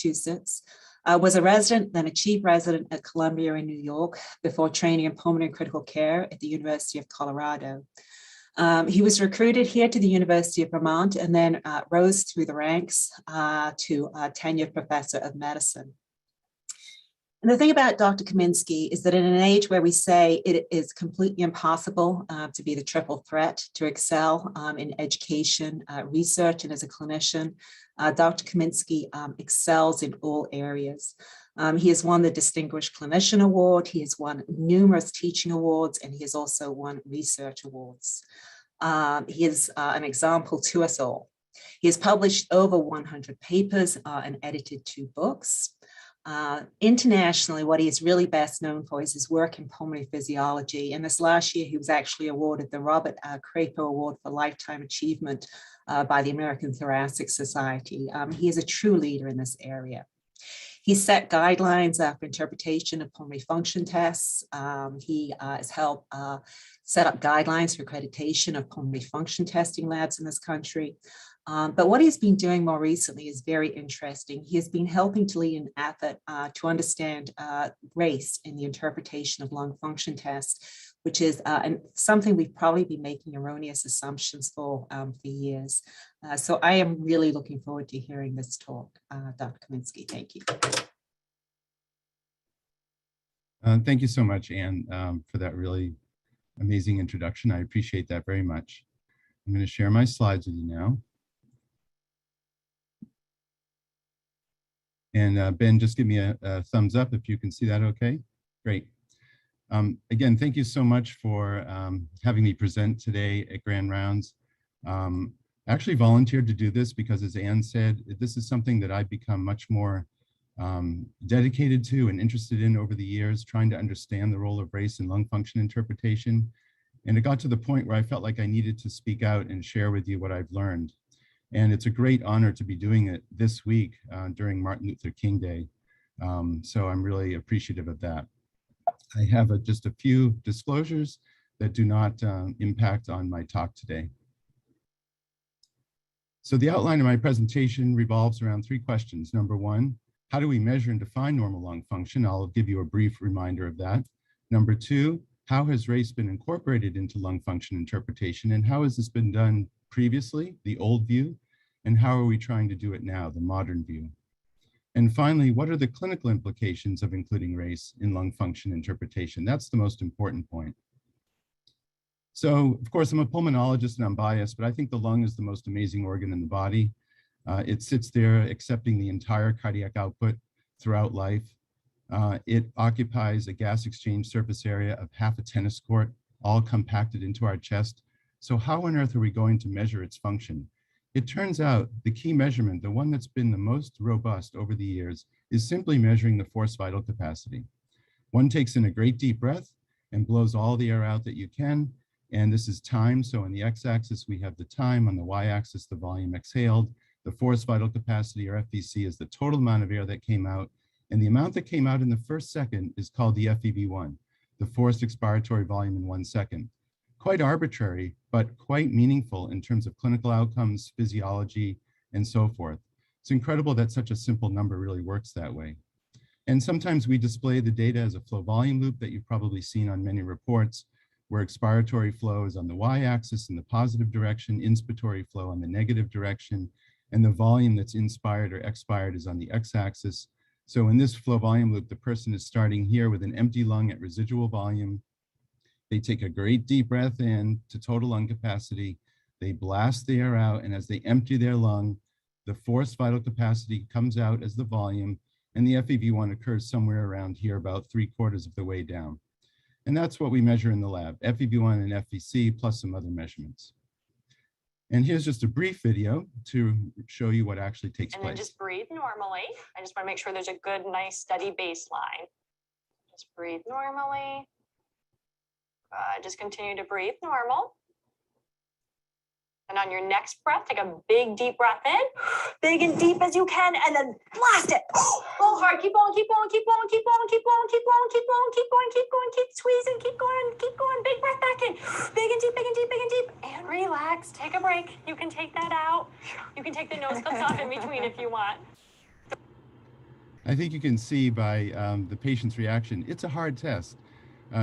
Massachusetts, was a resident, then a chief resident at Columbia in New York, before training in pulmonary critical care at the University of Colorado. He was recruited here to the University of Vermont and then rose through the ranks to a tenured professor of medicine. And the thing about Dr. Kaminsky is that in an age where we say it is completely impossible to be the triple threat, to excel in education, research, and as a clinician, Dr. Kaminsky excels in all areas. He has won the Distinguished Clinician Award, he has won numerous teaching awards, and he has also won research awards. He is an example to us all. He has published over 100 papers and edited 2 books. Internationally, what he is really best known for is his work in pulmonary physiology. And this last year, he was actually awarded the Robert Crapo Award for Lifetime Achievement by the American Thoracic Society. He is a true leader in this area. He set guidelines for interpretation of pulmonary function tests. He has helped set up guidelines for accreditation of pulmonary function testing labs in this country. But what he's been doing more recently is very interesting. He has been helping to lead an effort to understand race in the interpretation of lung function tests, which is something we've probably been making erroneous assumptions for years. So I am really looking forward to hearing this talk, Dr. Kaminsky. Thank you. Thank you so much, Anne, for that really amazing introduction. I appreciate that very much. I'm going to share my slides with you now. And Ben, just give me a thumbs up if you can see that okay. Great. Again, thank you so much for having me present today at Grand Rounds. I actually volunteered to do this because, as Anne said, this is something that I've become much more dedicated to and interested in over the years, trying to understand the role of race in lung function interpretation. And it got to the point where I felt like I needed to speak out and share with you what I've learned. And it's a great honor to be doing it this week during Martin Luther King Day. So I'm really appreciative of that. I have just a few disclosures that do not impact on my talk today. So the outline of my presentation revolves around 3 questions. Number 1, how do we measure and define normal lung function? I'll give you a brief reminder of that. Number 2, how has race been incorporated into lung function interpretation, and how has this been done previously, the old view, and how are we trying to do it now, the modern view? And finally, what are the clinical implications of including race in lung function interpretation? That's the most important point. So, of course, I'm a pulmonologist and I'm biased, but I think the lung is the most amazing organ in the body. It sits there accepting the entire cardiac output throughout life. It occupies a gas exchange surface area of half a tennis court, all compacted into our chest. So how on earth are we going to measure its function? It turns out the key measurement, the one that's been the most robust over the years, is simply measuring the forced vital capacity. One takes in a great deep breath and blows all the air out that you can, and this is time. So on the x-axis, we have the time. On the y-axis, the volume exhaled. The forced vital capacity, or FVC, is the total amount of air that came out, and the amount that came out in the first second is called the FEV1, the forced expiratory volume in 1 second. Quite arbitrary, but quite meaningful in terms of clinical outcomes, physiology, and so forth. It's incredible that such a simple number really works that way. And sometimes we display the data as a flow volume loop that you've probably seen on many reports, where expiratory flow is on the y-axis in the positive direction, inspiratory flow on the negative direction, and the volume that's inspired or expired is on the x-axis. So in this flow volume loop, the person is starting here with an empty lung at residual volume. They take a great deep breath in to total lung capacity. They blast the air out, and as they empty their lung, the forced vital capacity comes out as the volume, and the FEV1 occurs somewhere around here, about 3/4 of the way down. And that's what we measure in the lab, FEV1 and FVC, plus some other measurements. And here's just a brief video to show you what actually takes place. And then just breathe normally. I just want to make sure there's a good, nice, steady baseline. Just breathe normally. Just continue to breathe normal. And on your next breath, take a big, deep breath in, big and deep as you can, and then blast it. Blow hard, keep going, keep going, keep going, keep going, keep going, keep going, keep going, keep going, keep going, keep squeezing, keep going, big breath back in. Big and deep, big and deep, big and deep. And relax, take a break. You can take that out. You can take the nose clips off in between if you want. I think you can see by the patient's reaction, it's a hard test.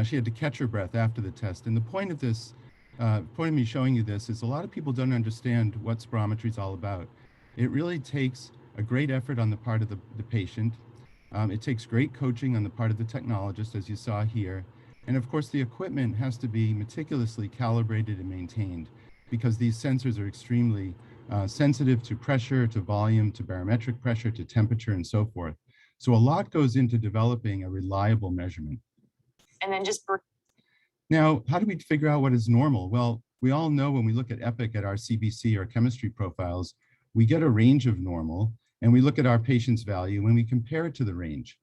She had to catch her breath after the test. And the point of this, point of me showing you this is a lot of people don't understand what spirometry is all about. It really takes a great effort on the part of the patient. It takes great coaching on the part of the technologist, as you saw here. And of course, the equipment has to be meticulously calibrated and maintained because these sensors are extremely sensitive to pressure, to volume, to barometric pressure, to temperature, and so forth. So a lot goes into developing a reliable measurement. And then just Now, how do we figure out what is normal? Well, we all know when we look at EPIC at our CBC or chemistry profiles, we get a range of normal, and we look at our patient's value when we compare it to the range.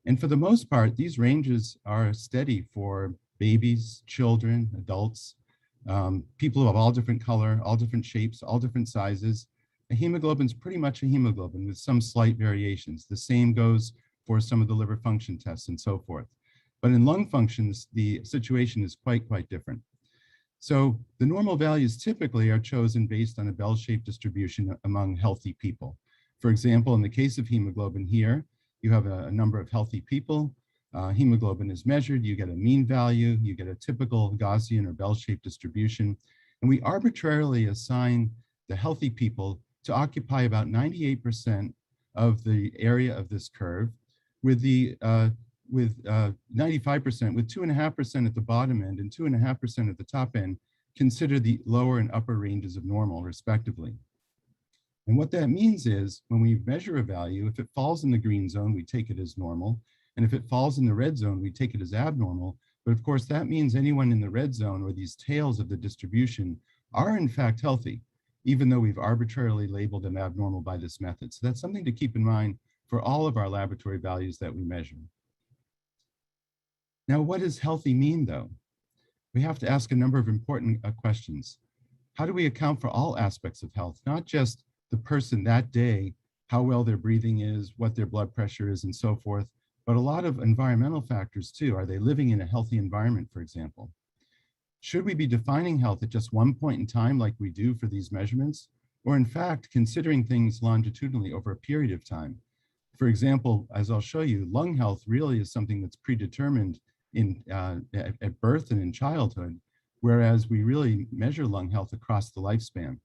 And for the most part, these ranges are steady for babies, children, adults, people of all different color, all different shapes, all different sizes. A hemoglobin is pretty much a hemoglobin with some slight variations. The same goes for some of the liver function tests and so forth. But in lung functions, the situation is quite different. So the normal values typically are chosen based on a bell-shaped distribution among healthy people. For example, in the case of hemoglobin here, you have a number of healthy people. Hemoglobin is measured, you get a mean value, you get a typical Gaussian or bell-shaped distribution, and we arbitrarily assign the healthy people to occupy about 98% of the area of this curve, with 95%, with 2.5% at the bottom end and 2.5% at the top end, consider the lower and upper ranges of normal, respectively. And what that means is when we measure a value, if it falls in the green zone, we take it as normal. And if it falls in the red zone, we take it as abnormal. But of course, that means anyone in the red zone or these tails of the distribution are in fact healthy, even though we've arbitrarily labeled them abnormal by this method. So that's something to keep in mind for all of our laboratory values that we measure. Now, what does healthy mean, though? We have to ask a number of important questions. How do we account for all aspects of health, not just the person that day, how well their breathing is, what their blood pressure is, and so forth, but a lot of environmental factors too. Are they living in a healthy environment, for example? Should we be defining health at just one point in time like we do for these measurements? Or in fact, considering things longitudinally over a period of time? For example, as I'll show you, lung health really is something that's predetermined at birth and in childhood, whereas we really measure lung health across the lifespan.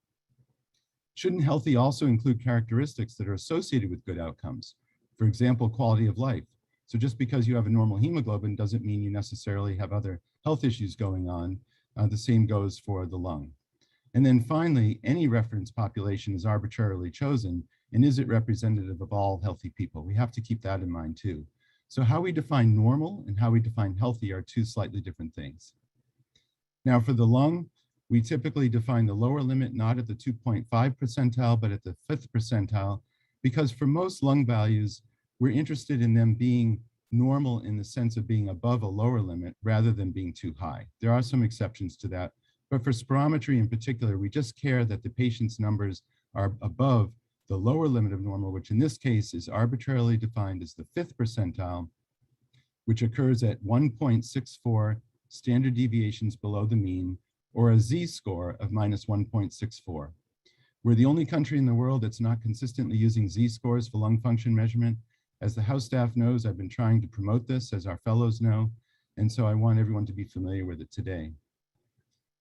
Shouldn't healthy also include characteristics that are associated with good outcomes? For example, quality of life. So just because you have a normal hemoglobin doesn't mean you necessarily have other health issues going on. The same goes for the lung. And then finally, any reference population is arbitrarily chosen, and is it representative of all healthy people? We have to keep that in mind too. So how we define normal and how we define healthy are two slightly different things. Now for the lung, we typically define the lower limit not at the 2.5 percentile, but at the 5th percentile, because for most lung values, we're interested in them being normal in the sense of being above a lower limit rather than being too high. There are some exceptions to that, but for spirometry in particular, we just care that the patient's numbers are above the lower limit of normal, which in this case is arbitrarily defined as the 5th percentile, which occurs at 1.64 standard deviations below the mean, or a z-score of minus 1.64. We're the only country in the world that's not consistently using z-scores for lung function measurement. As the House staff knows, I've been trying to promote this, as our fellows know, and so I want everyone to be familiar with it today.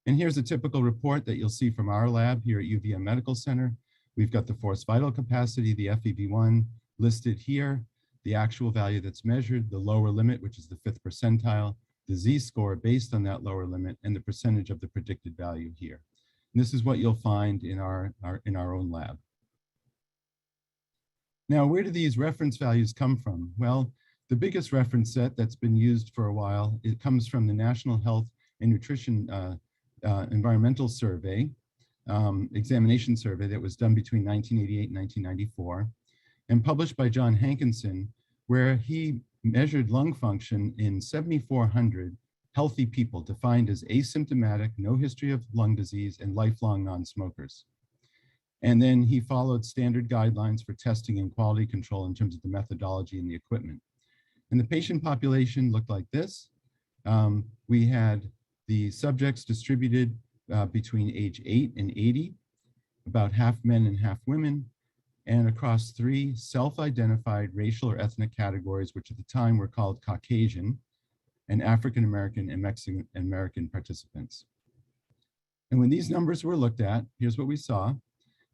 And here's a typical report that you'll see from our lab here at UVM Medical Center. We've got the forced vital capacity, the FEV1 listed here, the actual value that's measured, the lower limit, which is the 5th percentile, the z-score based on that lower limit, and the percentage of the predicted value here. And this is what you'll find in our own lab. Now, where do these reference values come from? Well, the biggest reference set that's been used for a while, it comes from the National Health and Nutrition Environmental Survey, examination survey that was done between 1988 and 1994, and published by John Hankinson, where he measured lung function in 7,400 healthy people defined as asymptomatic, no history of lung disease, and lifelong non-smokers. And then he followed standard guidelines for testing and quality control in terms of the methodology and the equipment. And the patient population looked like this. We had the subjects distributed between age 8 and 80, about half men and half women. and across 3 self-identified racial or ethnic categories, which at the time were called Caucasian, and African American and Mexican American participants. And when these numbers were looked at, here's what we saw.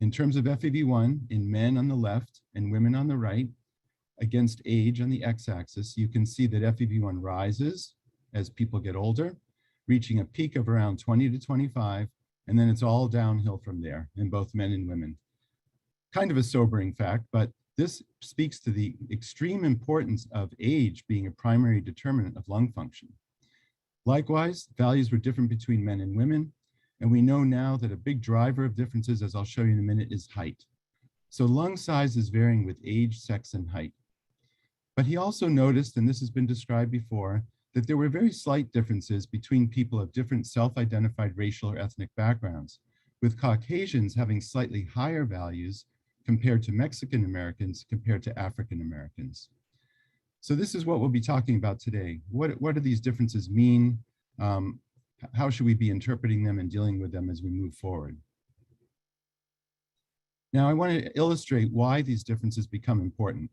In terms of FEV1 in men on the left and women on the right, against age on the x-axis, you can see that FEV1 rises as people get older, reaching a peak of around 20 to 25, and then it's all downhill from there in both men and women. Kind of a sobering fact, but this speaks to the extreme importance of age being a primary determinant of lung function. Likewise, values were different between men and women, and we know now that a big driver of differences, as I'll show you in a minute, is height. So lung size is varying with age, sex, and height. But he also noticed, and this has been described before, that there were very slight differences between people of different self-identified racial or ethnic backgrounds, with Caucasians having slightly higher values compared to Mexican Americans compared to African Americans. So this is what we'll be talking about today. What do these differences mean? How should we be interpreting them and dealing with them as we move forward? Now, I want to illustrate why these differences become important.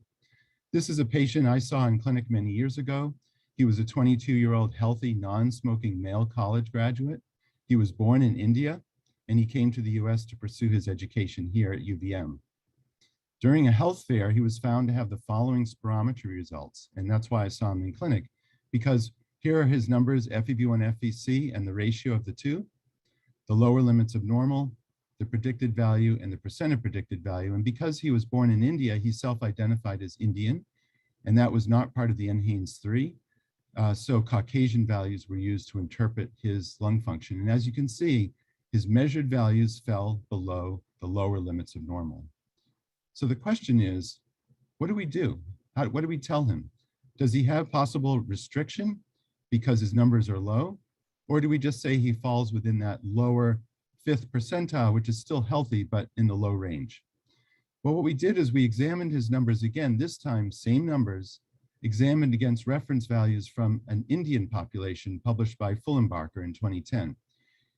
This is a patient I saw in clinic many years ago. He was a 22-year-old healthy, non-smoking male college graduate. He was born in India, and he came to the US to pursue his education here at UVM. During a health fair, he was found to have the following spirometry results, and that's why I saw him in clinic, because here are his numbers, FEV1, FVC, and the ratio of the two, the lower limits of normal, the predicted value, and the percent of predicted value. And because he was born in India, he self-identified as Indian, and that was not part of the NHANES 3. So Caucasian values were used to interpret his lung function. And as you can see, his measured values fell below the lower limits of normal. So the question is, what do we do? What do we tell him? Does he have possible restriction because his numbers are low? Or do we just say he falls within that lower 5th percentile, which is still healthy, but in the low range? Well, what we did is we examined his numbers again, this time same numbers, examined against reference values from an Indian population published by Fullenbacher in 2010.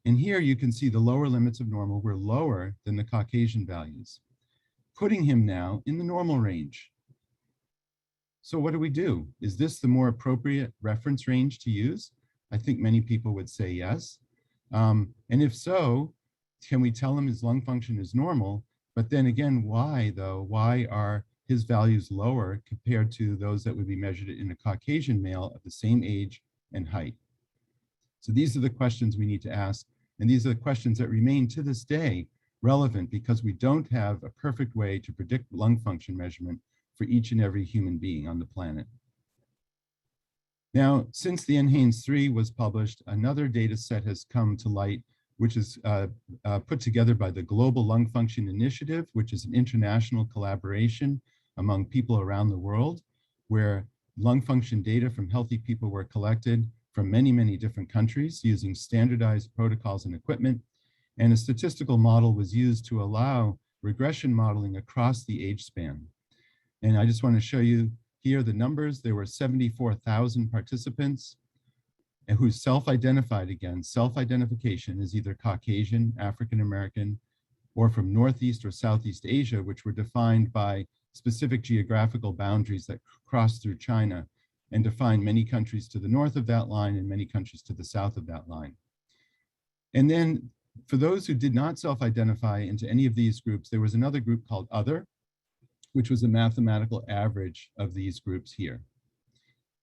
And here you can see the lower limits of normal were lower than the Caucasian values, putting him now in the normal range. So what do we do? Is this the more appropriate reference range to use? I think many people would say yes. And if so, can we tell him his lung function is normal? But then again, why though? Why are his values lower compared to those that would be measured in a Caucasian male of the same age and height? So these are the questions we need to ask. And these are the questions that remain to this day relevant because we don't have a perfect way to predict lung function measurement for each and every human being on the planet. Now, since the NHANES 3 was published, another data set has come to light, which is put together by the Global Lung Function Initiative, which is an international collaboration among people around the world, where lung function data from healthy people were collected from many, many different countries using standardized protocols and equipment. And a statistical model was used to allow regression modeling across the age span. And I just want to show you here the numbers. There were 74,000 participants and who self-identified again. Self-identification is either Caucasian, African American, or from Northeast or Southeast Asia, which were defined by specific geographical boundaries that cross through China and define many countries to the north of that line and many countries to the south of that line. And then for those who did not self-identify into any of these groups, there was another group called Other, which was a mathematical average of these groups here.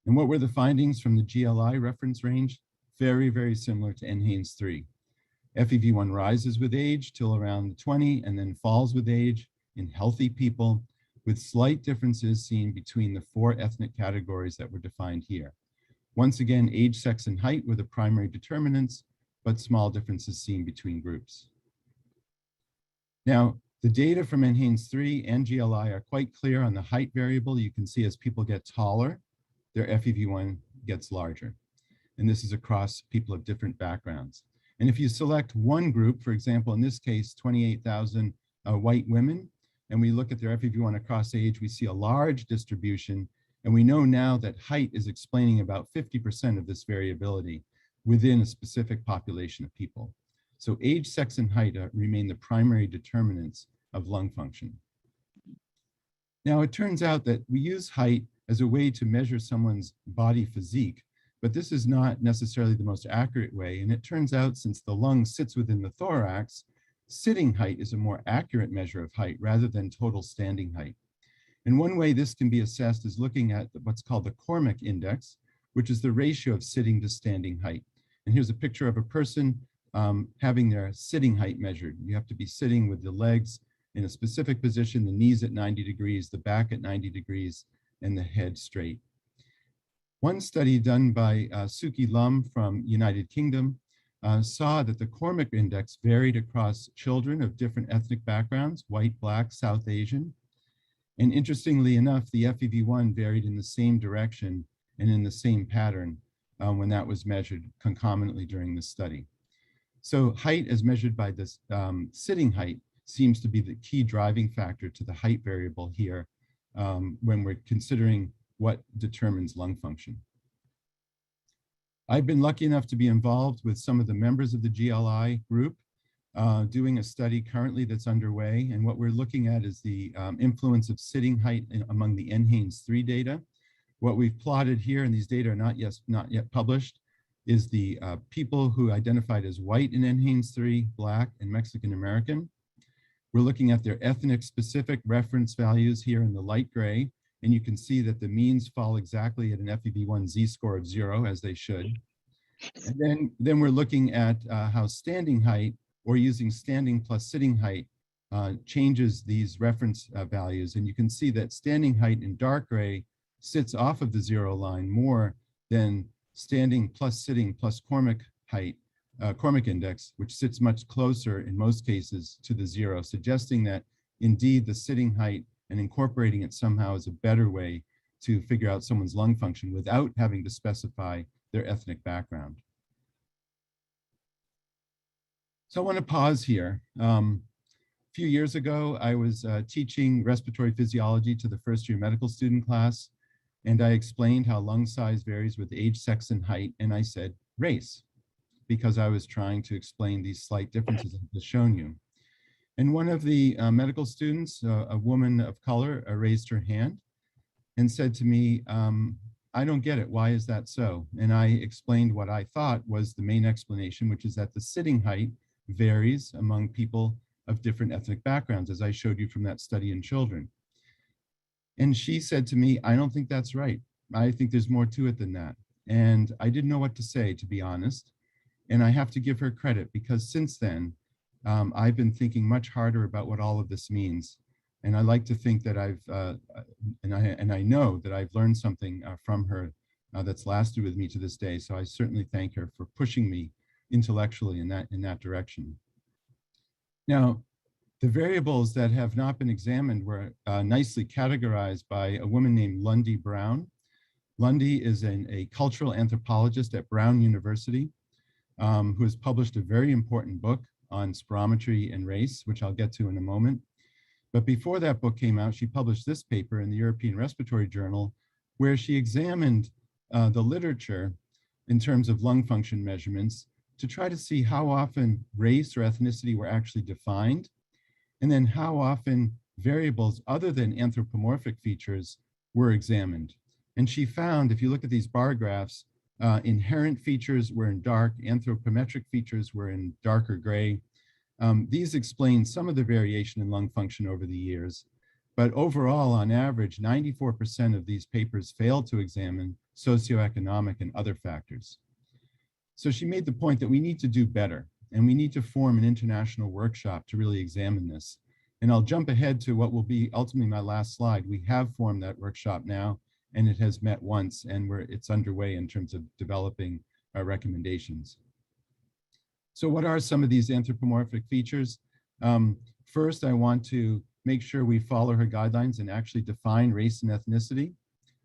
And what were the findings from the GLI reference range? Very, very similar to NHANES 3. FEV1 rises with age till around 20 and then falls with age in healthy people, with slight differences seen between the 4 ethnic categories that were defined here. Once again, age, sex, and height were the primary determinants, but small differences seen between groups. Now, the data from NHANES 3 and GLI are quite clear on the height variable. You can see as people get taller, their FEV1 gets larger. And this is across people of different backgrounds. And if you select one group, for example, in this case, 28,000 white women, and we look at their FEV1 across age, we see a large distribution. And we know now that height is explaining about 50% of this variability within a specific population of people. So age, sex, and height remain the primary determinants of lung function. Now, it turns out that we use height as a way to measure someone's body physique, but this is not necessarily the most accurate way. And it turns out, since the lung sits within the thorax, sitting height is a more accurate measure of height rather than total standing height. And one way this can be assessed is looking at what's called the Cormick index, which is the ratio of sitting to standing height. And here's a picture of a person having their sitting height measured. You have to be sitting with the legs in a specific position, the knees at 90 degrees, the back at 90 degrees, and the head straight. One study done by Suki Lum from United Kingdom saw that the Cormick index varied across children of different ethnic backgrounds, white, black, South Asian. And interestingly enough, the FEV1 varied in the same direction and in the same pattern when that was measured concomitantly during the study. So height as measured by this sitting height seems to be the key driving factor to the height variable here when we're considering what determines lung function. I've been lucky enough to be involved with some of the members of the GLI group doing a study currently that's underway. And what we're looking at is the influence of sitting height among the NHANES 3 data. What we've plotted here, and these data are not yet published, is the people who identified as white in NHANES 3, black, and Mexican American. We're looking at their ethnic specific reference values here in the light gray, and you can see that the means fall exactly at an FEV1 z-score of 0, as they should. And then we're looking at how standing height, or using standing plus sitting height, changes these reference values. And you can see that standing height in dark gray sits off of the 0 line more than standing plus sitting plus Cormick height, Cormick index, which sits much closer in most cases to the 0, suggesting that indeed the sitting height and incorporating it somehow is a better way to figure out someone's lung function without having to specify their ethnic background. So I want to pause here. A few years ago, I was teaching respiratory physiology to the first-year medical student class, and I explained how lung size varies with age, sex, and height, and I said race, because I was trying to explain these slight differences I've just shown you. And one of the medical students, a woman of color, raised her hand and said to me, I don't get it, why is that so? And I explained what I thought was the main explanation, which is that the sitting height varies among people of different ethnic backgrounds, as I showed you from that study in children. And she said to me, I don't think that's right. I think there's more to it than that. And I didn't know what to say, to be honest. And I have to give her credit, because since then, I've been thinking much harder about what all of this means. And I like to think that I know that I've learned something from her that's lasted with me to this day. So I certainly thank her for pushing me intellectually in that direction. Now, the variables that have not been examined were nicely categorized by a woman named Lundy Brown. Lundy is a cultural anthropologist at Brown University who has published a very important book on spirometry and race, which I'll get to in a moment. But before that book came out, she published this paper in the European Respiratory Journal, where she examined the literature in terms of lung function measurements to try to see how often race or ethnicity were actually defined, and then how often variables other than anthropomorphic features were examined. And she found, if you look at these bar graphs, inherent features were in dark, anthropometric features were in darker gray. These explain some of the variation in lung function over the years, but overall, on average, 94% of these papers failed to examine socioeconomic and other factors. So she made the point that we need to do better, and we need to form an international workshop to really examine this. And I'll jump ahead to what will be ultimately my last slide. We have formed that workshop now, and it has met once, and it's underway in terms of developing our recommendations. So what are some of these anthropomorphic features? First, I want to make sure we follow her guidelines and actually define race and ethnicity.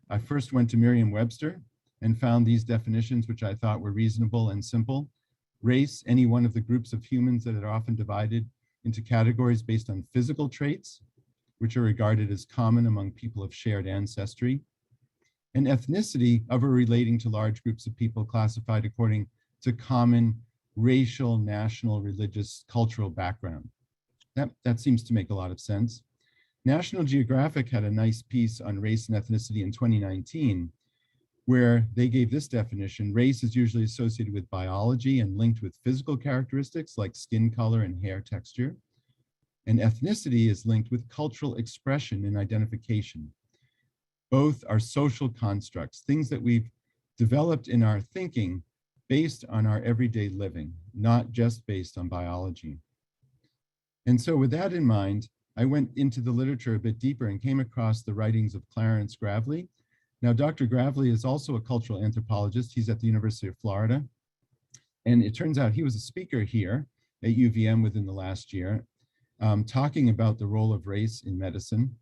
I first went to Merriam-Webster and found these definitions, which I thought were reasonable and simple. Race, any one of the groups of humans that are often divided into categories based on physical traits, which are regarded as common among people of shared ancestry. And ethnicity of or relating to large groups of people classified according to common racial, national, religious, cultural background. That seems to make a lot of sense. National Geographic had a nice piece on race and ethnicity in 2019, where they gave this definition: race is usually associated with biology and linked with physical characteristics like skin color and hair texture. And ethnicity is linked with cultural expression and identification. Both are social constructs, things that we've developed in our thinking based on our everyday living, not just based on biology. And so with that in mind, I went into the literature a bit deeper and came across the writings of Clarence Gravely. Now, Dr. Gravely is also a cultural anthropologist. He's at the University of Florida. And it turns out he was a speaker here at UVM within the last year, talking about the role of race in medicine.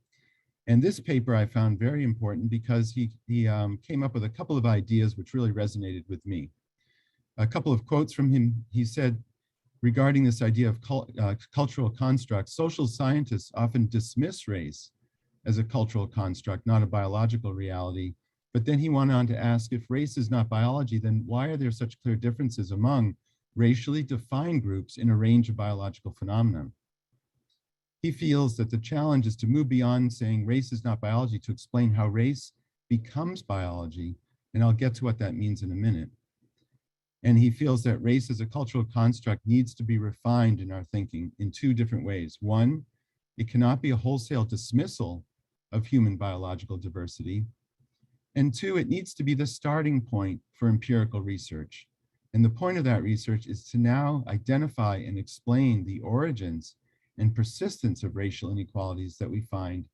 And this paper I found very important because he came up with a couple of ideas which really resonated with me. A couple of quotes from him. He said, regarding this idea of cultural constructs, social scientists often dismiss race as a cultural construct, not a biological reality. But then he went on to ask, if race is not biology, then why are there such clear differences among racially defined groups in a range of biological phenomena? He feels that the challenge is to move beyond saying race is not biology to explain how race becomes biology. And I'll get to what that means in a minute. And he feels that race as a cultural construct needs to be refined in our thinking in two different ways. One, it cannot be a wholesale dismissal of human biological diversity. And two, it needs to be the starting point for empirical research. And the point of that research is to now identify and explain the origins and persistence of racial inequalities that we find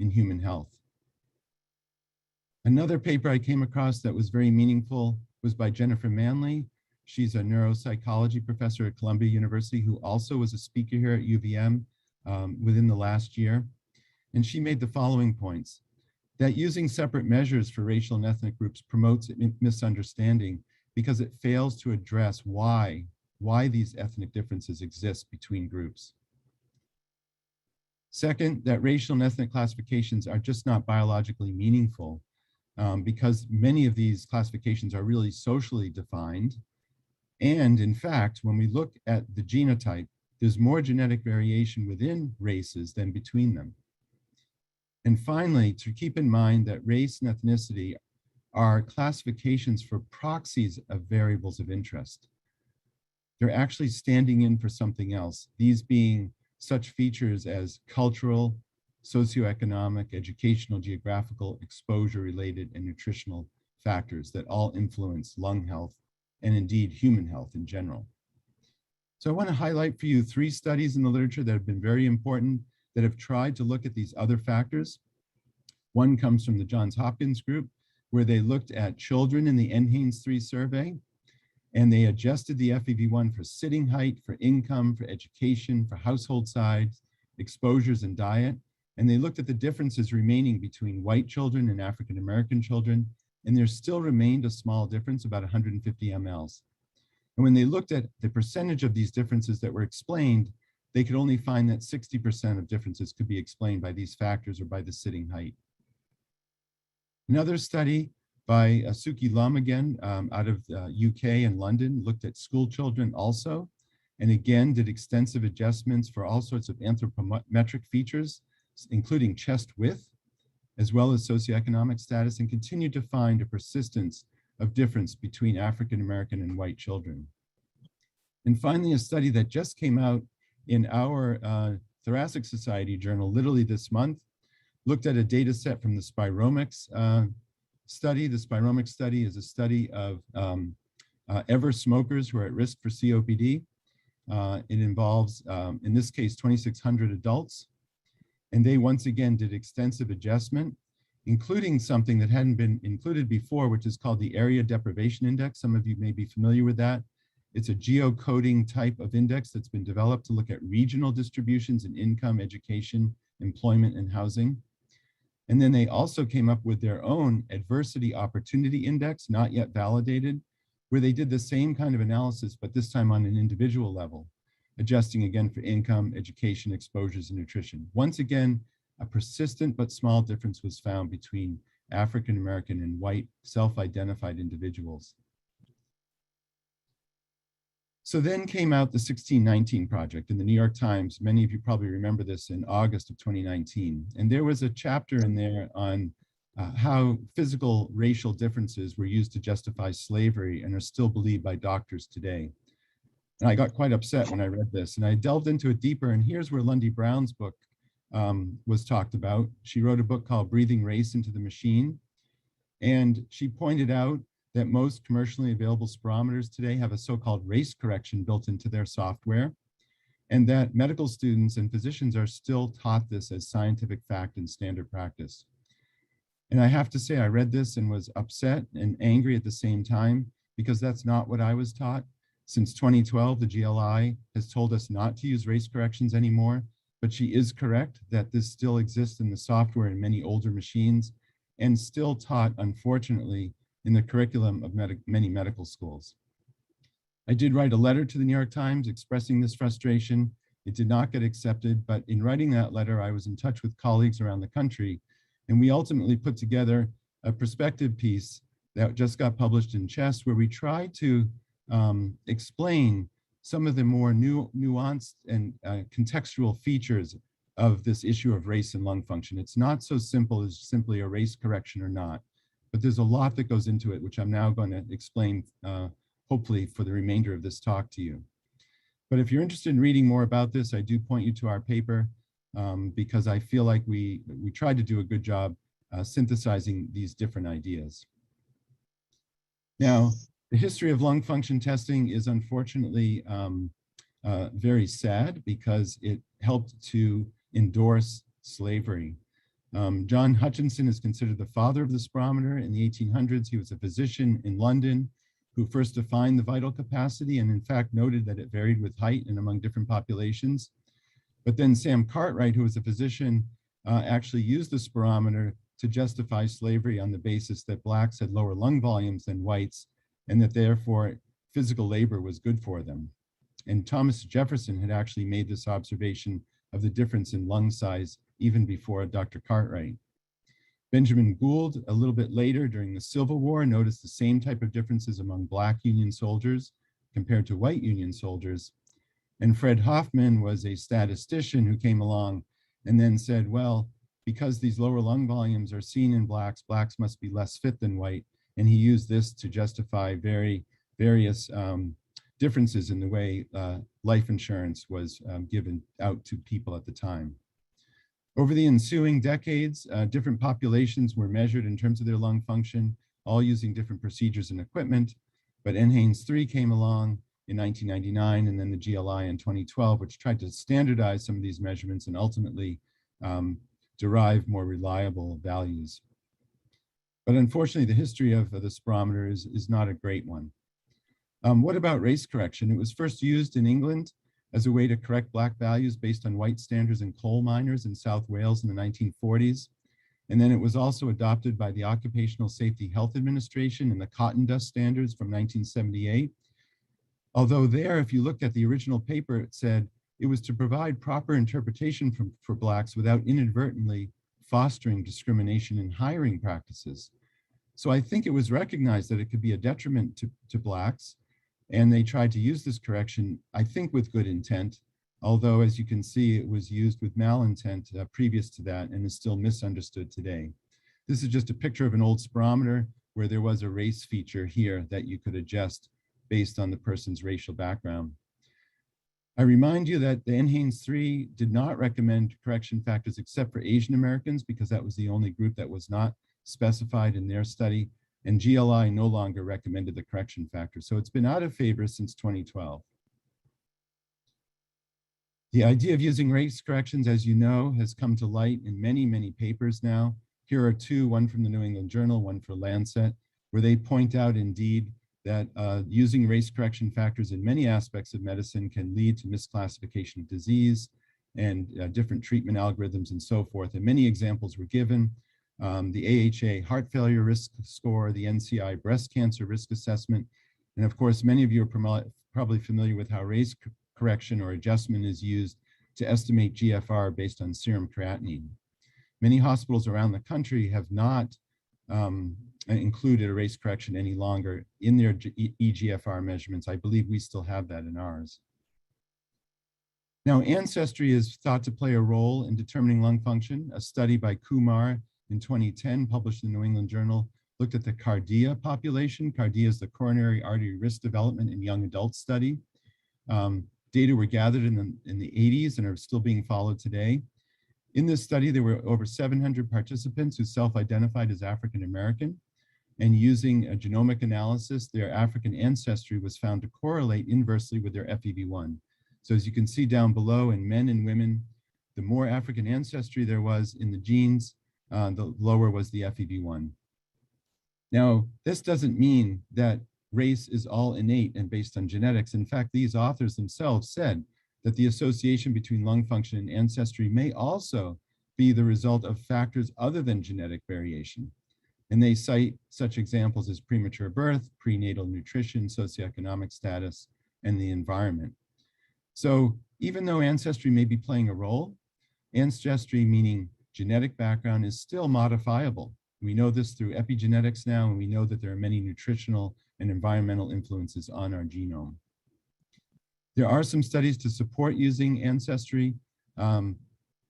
in human health. Another paper I came across that was very meaningful was by Jennifer Manley. She's a neuropsychology professor at Columbia University who also was a speaker here at UVM within the last year. And she made the following points: that using separate measures for racial and ethnic groups promotes misunderstanding because it fails to address why these ethnic differences exist between groups. Second, that racial and ethnic classifications are just not biologically meaningful because many of these classifications are really socially defined. And in fact, when we look at the genotype, there's more genetic variation within races than between them. And finally, to keep in mind that race and ethnicity are classifications for proxies of variables of interest. They're actually standing in for something else, these being such features as cultural, socioeconomic, educational, geographical, exposure-related, and nutritional factors that all influence lung health and indeed human health in general. So I want to highlight for you 3 studies in the literature that have been very important that have tried to look at these other factors. One comes from the Johns Hopkins group, where they looked at children in the NHANES 3 survey, and they adjusted the FEV1 for sitting height, for income, for education, for household size, exposures, and diet. And they looked at the differences remaining between white children and African-American children, and there still remained a small difference, about 150 mLs. And when they looked at the percentage of these differences that were explained, they could only find that 60% of differences could be explained by these factors or by the sitting height. Another study by Suki Lum again, out of UK and London, looked at school children also, and again did extensive adjustments for all sorts of anthropometric features, including chest width, as well as socioeconomic status, and continued to find a persistence of difference between African-American and white children. And finally, a study that just came out in our Thoracic Society journal, literally this month, looked at a data set from the Spiromics study. The Spiromics study is a study of ever smokers who are at risk for COPD. It involves, in this case, 2,600 adults. And they once again did extensive adjustment, including something that hadn't been included before, which is called the Area Deprivation Index. Some of you may be familiar with that. It's a geocoding type of index that's been developed to look at regional distributions in income, education, employment, and housing. And then they also came up with their own Adversity Opportunity Index, not yet validated, where they did the same kind of analysis, but this time on an individual level, adjusting again for income, education, exposures, and nutrition. Once again, a persistent but small difference was found between African-American and white self-identified individuals. So then came out the 1619 Project in the New York Times. Many of you probably remember this in August of 2019. And there was a chapter in there on how physical racial differences were used to justify slavery and are still believed by doctors today. And I got quite upset when I read this, and I delved into it deeper. And here's where Lundy Brown's book was talked about. She wrote a book called Breathing Race into the Machine. And she pointed out that most commercially available spirometers today have a so-called race correction built into their software, and that medical students and physicians are still taught this as scientific fact and standard practice. And I have to say, I read this and was upset and angry at the same time, because that's not what I was taught. Since 2012, the GLI has told us not to use race corrections anymore, but she is correct that this still exists in the software in many older machines and still taught, unfortunately, in the curriculum of many medical schools. I did write a letter to the New York Times expressing this frustration. It did not get accepted, but in writing that letter, I was in touch with colleagues around the country, and we ultimately put together a perspective piece that just got published in Chest, where we tried to explain some of the more nuanced and contextual features of this issue of race and lung function. It's not so simple as simply a race correction or not, but there's a lot that goes into it, which I'm now going to explain, hopefully for the remainder of this talk to you. But if you're interested in reading more about this, I do point you to our paper, because I feel like we tried to do a good job synthesizing these different ideas. Now, the history of lung function testing is unfortunately very sad, because it helped to endorse slavery. John Hutchinson is considered the father of the spirometer. In the 1800s, he was a physician in London who first defined the vital capacity and in fact noted that it varied with height and among different populations. But then Sam Cartwright, who was a physician, actually used the spirometer to justify slavery on the basis that Blacks had lower lung volumes than whites, and that therefore physical labor was good for them. And Thomas Jefferson had actually made this observation of the difference in lung size even before Dr. Cartwright. Benjamin Gould, a little bit later during the Civil War, noticed the same type of differences among Black Union soldiers compared to white Union soldiers. And Fred Hoffman was a statistician who came along and then said, well, because these lower lung volumes are seen in Blacks, Blacks must be less fit than white. And he used this to justify various differences in the way life insurance was given out to people at the time. Over the ensuing decades, different populations were measured in terms of their lung function, all using different procedures and equipment. But NHANES 3 came along in 1999, and then the GLI in 2012, which tried to standardize some of these measurements and ultimately derive more reliable values. But unfortunately, the history of the spirometer is not a great one. What about race correction? It was first used in England as a way to correct Black values based on white standards in coal miners in South Wales in the 1940s. And then it was also adopted by the Occupational Safety Health Administration in the cotton dust standards from 1978. Although there, if you looked at the original paper, it said it was to provide proper interpretation for Blacks without inadvertently fostering discrimination in hiring practices. So I think it was recognized that it could be a detriment to Blacks, and they tried to use this correction, I think with good intent, although as you can see, it was used with malintent previous to that and is still misunderstood today. This is just a picture of an old spirometer where there was a race feature here that you could adjust based on the person's racial background. I remind you that the NHANES 3 did not recommend correction factors except for Asian Americans, because that was the only group that was not specified in their study, and GLI no longer recommended the correction factor. So it's been out of favor since 2012. The idea of using race corrections, as you know, has come to light in many, many papers now. Here are two, one from the New England Journal, one for Lancet, where they point out indeed that using race correction factors in many aspects of medicine can lead to misclassification of disease and different treatment algorithms and so forth. And many examples were given. The AHA heart failure risk score, the NCI breast cancer risk assessment. And of course, many of you are probably familiar with how race correction or adjustment is used to estimate GFR based on serum creatinine. Many hospitals around the country have not included a race correction any longer in their EGFR measurements. I believe we still have that in ours. Now, ancestry is thought to play a role in determining lung function. A study by Kumar in 2010, published in the New England Journal, looked at the CARDIA population. CARDIA is the coronary artery risk development in young adults study. Data were gathered in the 80s and are still being followed today. In this study, there were over 700 participants who self-identified as African American, and using a genomic analysis, their African ancestry was found to correlate inversely with their FEV1. So as you can see down below, in men and women, the more African ancestry there was in the genes, the lower was the FEV1. Now, this doesn't mean that race is all innate and based on genetics. In fact, these authors themselves said that the association between lung function and ancestry may also be the result of factors other than genetic variation. And they cite such examples as premature birth, prenatal nutrition, socioeconomic status, and the environment. So even though ancestry may be playing a role, ancestry, meaning genetic background, is still modifiable. We know this through epigenetics now, and we know that there are many nutritional and environmental influences on our genome. There are some studies to support using ancestry.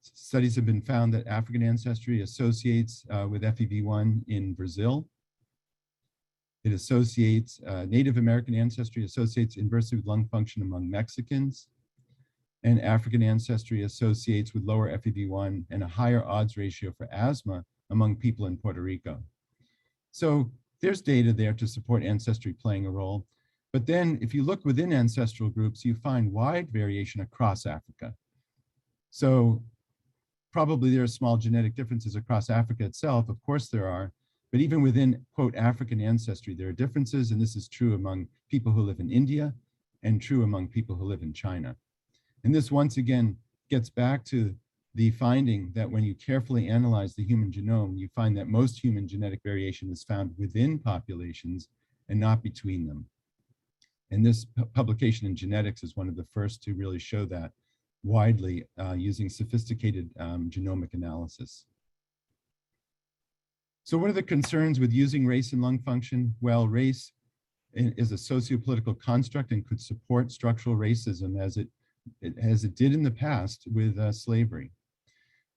Studies have been found that African ancestry associates with FEV1 in Brazil. It associates, Native American ancestry associates inversely with lung function among Mexicans, and African ancestry associates with lower FEV1 and a higher odds ratio for asthma among people in Puerto Rico. So there's data there to support ancestry playing a role. But then if you look within ancestral groups, you find wide variation across Africa. So probably there are small genetic differences across Africa itself. Of course there are, but even within, quote, African ancestry, there are differences, and this is true among people who live in India and true among people who live in China. And this once again gets back to the finding that when you carefully analyze the human genome, you find that most human genetic variation is found within populations and not between them. And this publication in Genetics is one of the first to really show that widely using sophisticated genomic analysis. So what are the concerns with using race in lung function? Well, race is a sociopolitical construct and could support structural racism as it did in the past with slavery.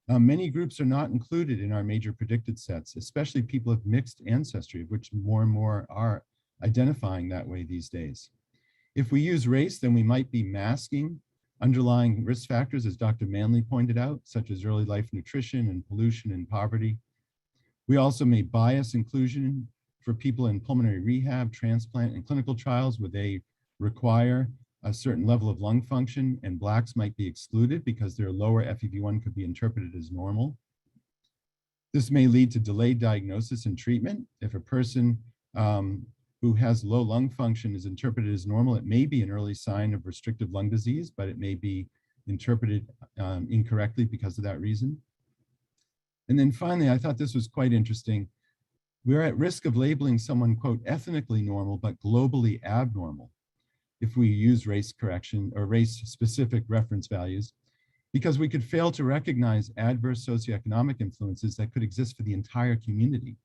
Many groups are not included in our major predicted sets, especially people of mixed ancestry, of which more and more are identifying that way these days. If we use race, then we might be masking underlying risk factors, as Dr. Manley pointed out, such as early life nutrition and pollution and poverty. We also may bias inclusion for people in pulmonary rehab, transplant, and clinical trials where they require a certain level of lung function, and Blacks might be excluded because their lower FEV1 could be interpreted as normal. This may lead to delayed diagnosis and treatment. If a person who has low lung function is interpreted as normal, it may be an early sign of restrictive lung disease, but it may be interpreted incorrectly because of that reason. And then finally, I thought this was quite interesting. We're at risk of labeling someone, quote, ethnically normal, but globally abnormal if we use race correction or race-specific reference values, because we could fail to recognize adverse socioeconomic influences that could exist for the entire community.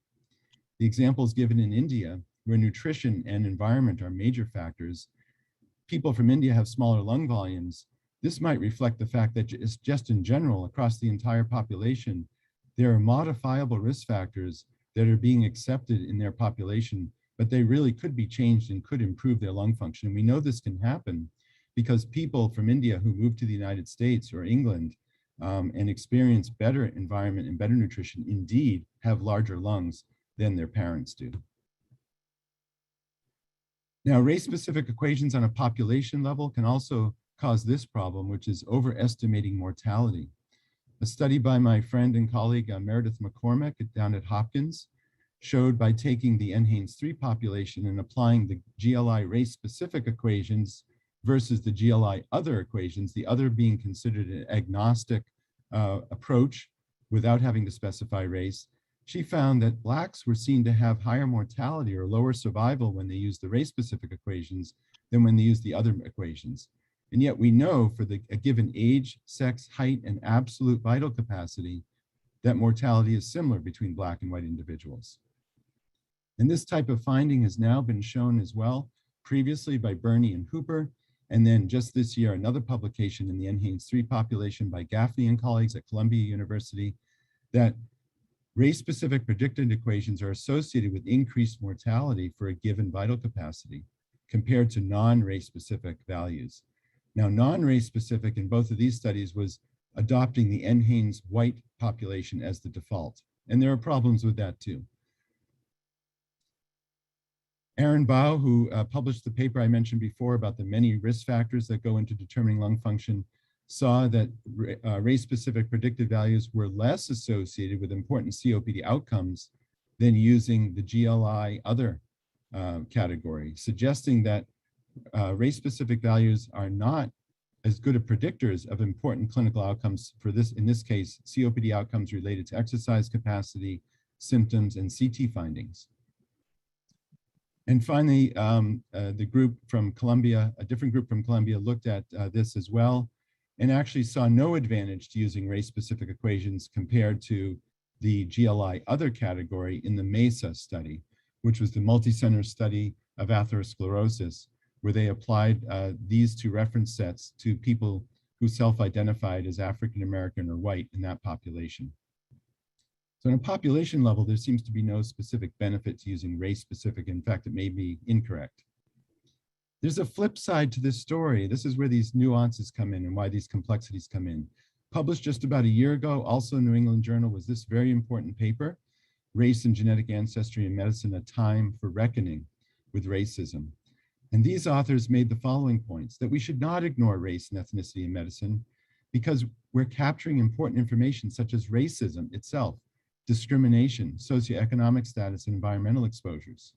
The examples given in India, where nutrition and environment are major factors, people from India have smaller lung volumes. This might reflect the fact that just in general, across the entire population, there are modifiable risk factors that are being accepted in their population, but they really could be changed and could improve their lung function. And we know this can happen because people from India who move to the United States or England and experience better environment and better nutrition indeed have larger lungs than their parents do. Now, race-specific equations on a population level can also cause this problem, which is overestimating mortality. A study by my friend and colleague Meredith McCormick down at Hopkins showed by taking the NHANES 3 population and applying the GLI race-specific equations versus the GLI other equations, the other being considered an agnostic approach without having to specify race, she found that Blacks were seen to have higher mortality or lower survival when they used the race-specific equations than when they used the other equations. And yet we know for a given age, sex, height, and absolute vital capacity that mortality is similar between Black and white individuals. And this type of finding has now been shown as well, previously by Burney and Hooper, and then just this year, another publication in the NHANES3 population by Gaffney and colleagues at Columbia University, that race-specific predicted equations are associated with increased mortality for a given vital capacity compared to non-race specific values. Now, non-race specific in both of these studies was adopting the NHANES white population as the default. And there are problems with that too. Aaron Bao, who published the paper I mentioned before about the many risk factors that go into determining lung function, saw that race-specific predicted values were less associated with important COPD outcomes than using the GLI other category, suggesting that race-specific values are not as good of predictors of important clinical outcomes for this, in this case, COPD outcomes related to exercise capacity, symptoms, and CT findings. And finally, the group from Columbia, a different group from Columbia, looked at this as well and actually saw no advantage to using race-specific equations compared to the GLI other category in the MESA study, which was the multi-center study of atherosclerosis, where they applied these two reference sets to people who self-identified as African-American or white in that population. So on a population level, there seems to be no specific benefit to using race-specific. In fact, it may be incorrect. There's a flip side to this story. This is where these nuances come in and why these complexities come in. Published just about a year ago, also in New England Journal, was this very important paper, Race and Genetic Ancestry in Medicine, a Time for Reckoning with Racism. And these authors made the following points: that we should not ignore race and ethnicity in medicine because we're capturing important information such as racism itself, discrimination, socioeconomic status, and environmental exposures.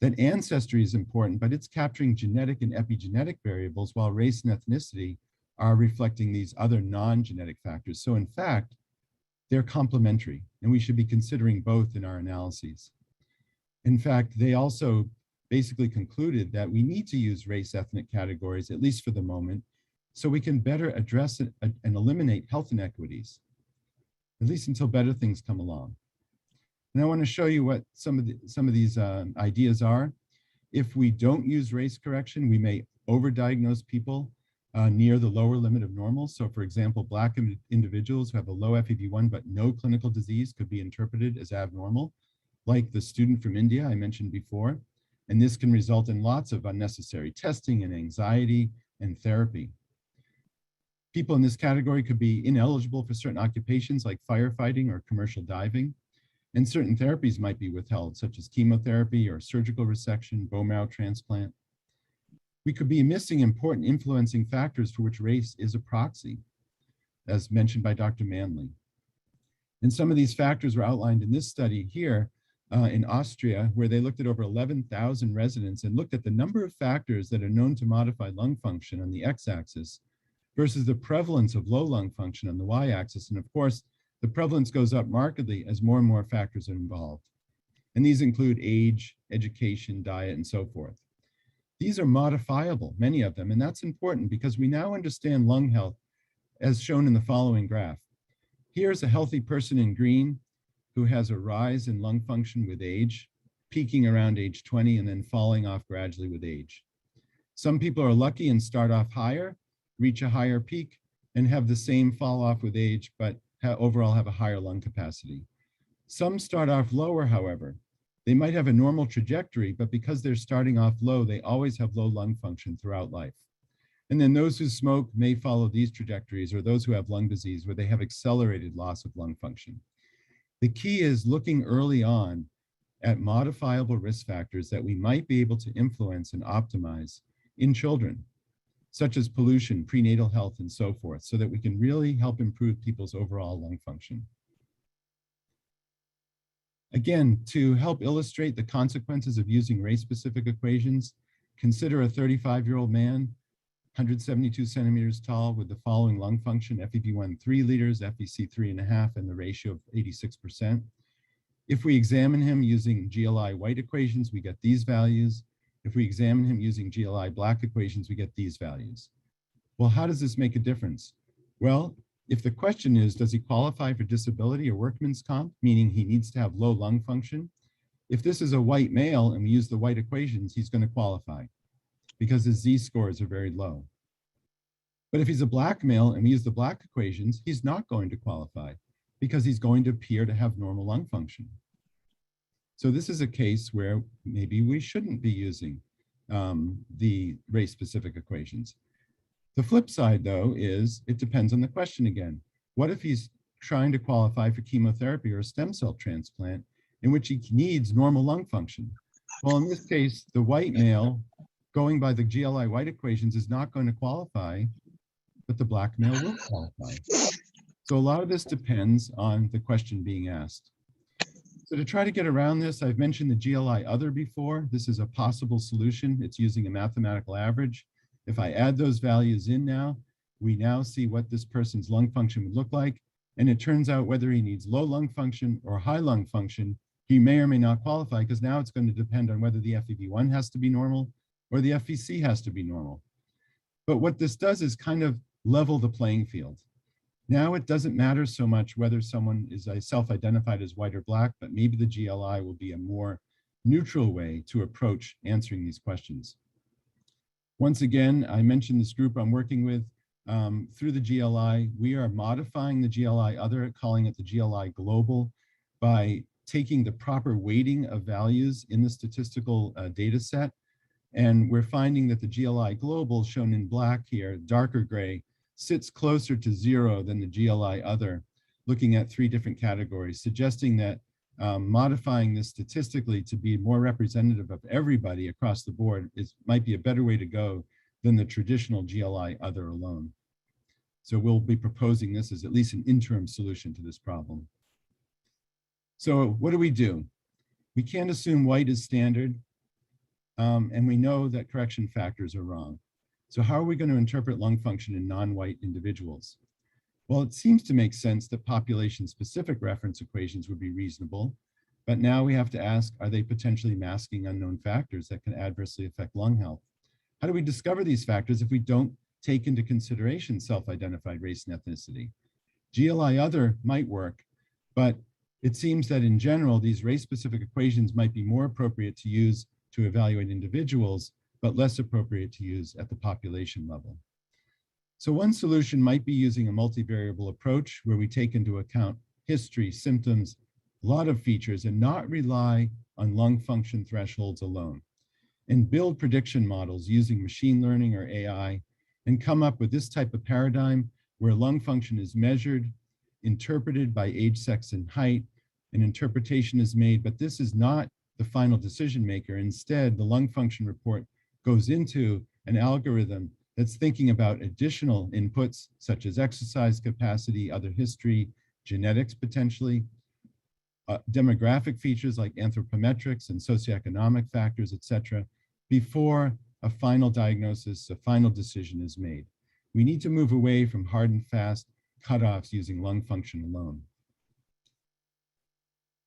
That ancestry is important, but it's capturing genetic and epigenetic variables, while race and ethnicity are reflecting these other non-genetic factors. So in fact, they're complementary, and we should be considering both in our analyses. In fact, they also basically concluded that we need to use race ethnic categories, at least for the moment, so we can better address and eliminate health inequities, at least until better things come along. And I want to show you what some of these ideas are. If we don't use race correction, we may overdiagnose people near the lower limit of normal. So for example, Black individuals who have a low FEV1 but no clinical disease could be interpreted as abnormal, like the student from India I mentioned before. And this can result in lots of unnecessary testing and anxiety and therapy. People in this category could be ineligible for certain occupations like firefighting or commercial diving, and certain therapies might be withheld, such as chemotherapy or surgical resection, bone marrow transplant. We could be missing important influencing factors for which race is a proxy, as mentioned by Dr. Manley. And some of these factors were outlined in this study here in Austria, where they looked at over 11,000 residents and looked at the number of factors that are known to modify lung function on the x-axis versus the prevalence of low lung function on the y-axis. And of course, the prevalence goes up markedly as more and more factors are involved. And these include age, education, diet, and so forth. These are modifiable, many of them, and that's important because we now understand lung health as shown in the following graph. Here's a healthy person in green who has a rise in lung function with age, peaking around age 20 and then falling off gradually with age. Some people are lucky and start off higher, reach a higher peak, and have the same fall off with age, but overall have a higher lung capacity. Some start off lower, however. They might have a normal trajectory, but because they're starting off low, they always have low lung function throughout life. And then those who smoke may follow these trajectories, or those who have lung disease where they have accelerated loss of lung function. The key is looking early on at modifiable risk factors that we might be able to influence and optimize in children, such as pollution, prenatal health, and so forth, so that we can really help improve people's overall lung function. Again, to help illustrate the consequences of using race-specific equations, consider a 35-year-old man, 172 centimeters tall, with the following lung function: FEV1 3 liters, FVC 3.5, and the ratio of 86%. If we examine him using GLI white equations, we get these values. If we examine him using GLI black equations, we get these values. Well, how does this make a difference? Well, if the question is, does he qualify for disability or workman's comp, meaning he needs to have low lung function, If this is a white male and we use the white equations, he's going to qualify because his Z-scores are very low. But if he's a black male and we use the black equations, he's not going to qualify because he's going to appear to have normal lung function. So this is a case where maybe we shouldn't be using the race-specific equations. The flip side, though, is it depends on the question again. What if he's trying to qualify for chemotherapy or a stem cell transplant in which he needs normal lung function? Well, in this case, the white male going by the GLI white equations is not going to qualify, but the black male will qualify. So a lot of this depends on the question being asked. So to try to get around this, I've mentioned the GLI other before. This is a possible solution. It's using a mathematical average. If I add those values in now, we now see what this person's lung function would look like. And it turns out whether he needs low lung function or high lung function, he may or may not qualify, because now it's going to depend on whether the FEV1 has to be normal or the FVC has to be normal. But what this does is kind of level the playing field. Now it doesn't matter so much whether someone is self-identified as white or black, but maybe the GLI will be a more neutral way to approach answering these questions. Once again, I mentioned this group I'm working with through the GLI. We are modifying the GLI other, calling it the GLI global, by taking the proper weighting of values in the statistical data set. And we're finding that the GLI global, shown in black here, darker gray, sits closer to 0 than the GLI other, looking at 3 different categories, suggesting that modifying this statistically to be more representative of everybody across the board might be a better way to go than the traditional GLI other alone. So we'll be proposing this as at least an interim solution to this problem. So what do? We can't assume white is standard, and we know that correction factors are wrong. So how are we going to interpret lung function in non-white individuals? Well, it seems to make sense that population-specific reference equations would be reasonable, but now we have to ask, are they potentially masking unknown factors that can adversely affect lung health? How do we discover these factors if we don't take into consideration self-identified race and ethnicity? GLI other might work, but it seems that in general, these race-specific equations might be more appropriate to use to evaluate individuals, but less appropriate to use at the population level. So one solution might be using a multivariable approach where we take into account history, symptoms, a lot of features, and not rely on lung function thresholds alone, and build prediction models using machine learning or AI, and come up with this type of paradigm where lung function is measured, interpreted by age, sex, and height. An interpretation is made, but this is not the final decision maker. Instead, the lung function report goes into an algorithm that's thinking about additional inputs such as exercise capacity, other history, genetics potentially, demographic features like anthropometrics and socioeconomic factors, etc., before a final diagnosis, a final decision is made. We need to move away from hard and fast cutoffs using lung function alone.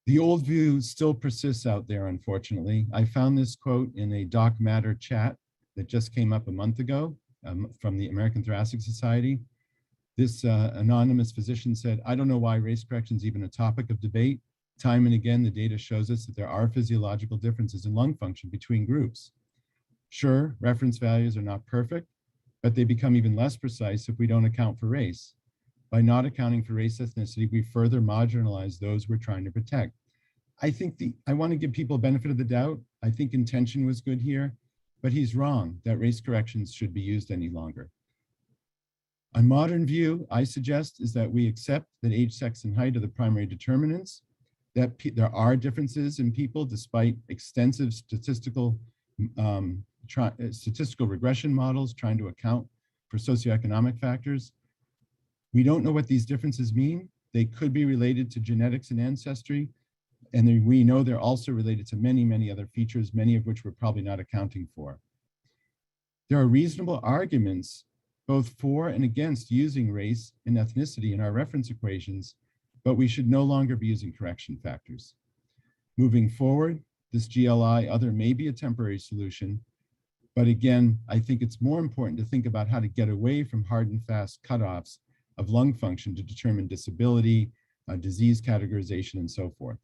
The old view still persists out there, unfortunately. I found this quote in a Doc Matter chat that just came up a month ago from the American Thoracic Society. This anonymous physician said, "I don't know why race correction is even a topic of debate. Time and again, the data shows us that there are physiological differences in lung function between groups. Sure, reference values are not perfect, but they become even less precise if we don't account for race. By not accounting for race ethnicity, we further marginalize those we're trying to protect." I want to give people a benefit of the doubt. I think intention was good here, but he's wrong that race corrections should be used any longer. A modern view, I suggest, is that we accept that age, sex, and height are the primary determinants, that there are differences in people despite extensive statistical regression models trying to account for socioeconomic factors. We don't know what these differences mean. They could be related to genetics and ancestry, and we know they're also related to many, many other features, many of which we're probably not accounting for. There are reasonable arguments both for and against using race and ethnicity in our reference equations, but we should no longer be using correction factors. Moving forward, this GLI other may be a temporary solution, but again, I think it's more important to think about how to get away from hard and fast cutoffs of lung function to determine disability, disease categorization, and so forth.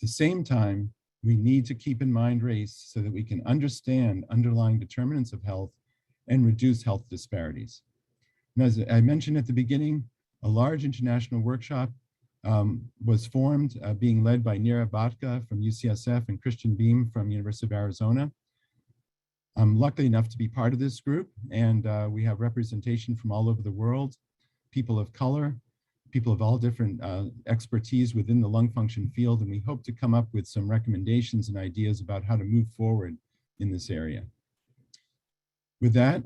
the same time, we need to keep in mind race so that we can understand underlying determinants of health and reduce health disparities. And as I mentioned at the beginning, a large international workshop was formed, being led by Neera Bhatka from UCSF and Christian Beam from University of Arizona. I'm lucky enough to be part of this group, and we have representation from all over the world, people of color, people of all different expertise within the lung function field, and we hope to come up with some recommendations and ideas about how to move forward in this area. With that,